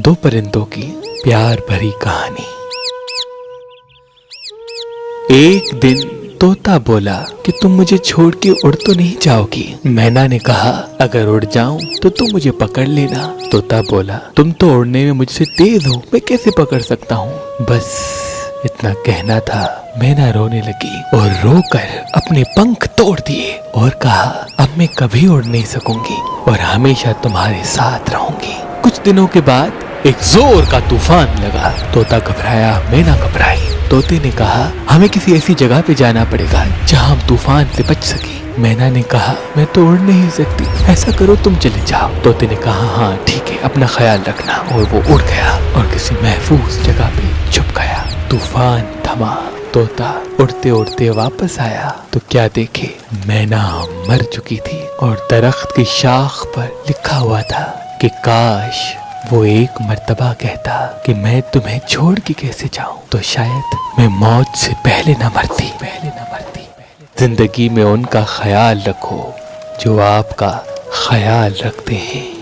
दो परिंदों की प्यार भरी कहानी। एक दिन तोता बोला कि तुम मुझे छोड़ के उड़ तो नहीं जाओगी। मैना ने कहा अगर उड़ जाऊं तो तुम मुझे पकड़ लेना। तोता बोला तुम तो उड़ने में मुझसे तेज हो, मैं कैसे पकड़ सकता हूँ। बस इतना कहना था। मैना रोने लगी और रोकर अपने पंख तोड़ दिए और कहा अब मैं कभी उड़ नहीं सकूंगी और हमेशा तुम्हारे साथ रहूंगी। कुछ दिनों के बाद एक जोर का तूफान लगा। तोता घबराया, मैना घबराई। तोते ने कहा हमें किसी ऐसी जगह पे जाना पड़ेगा जहाँ हम तूफान से बच सके। मैना ने कहा मैं तो उड़ नहीं सकती, ऐसा करो तुम चले जाओ। तोते ने कहा हाँ ठीक है, अपना ख्याल रखना। और वो उड़ गया और किसी महफूज जगह पे छुप गया। तूफान थमा, तोता उड़ते उड़ते वापस आया तो क्या देखे, मैना मर चुकी थी और दरख्त की शाख पर लिखा हुआ था कि काश वो एक मर्तबा कहता कि मैं तुम्हें छोड़ के कैसे जाऊं, तो शायद मैं मौत से पहले न मरती। जिंदगी में उनका ख्याल रखो जो आपका ख्याल रखते हैं।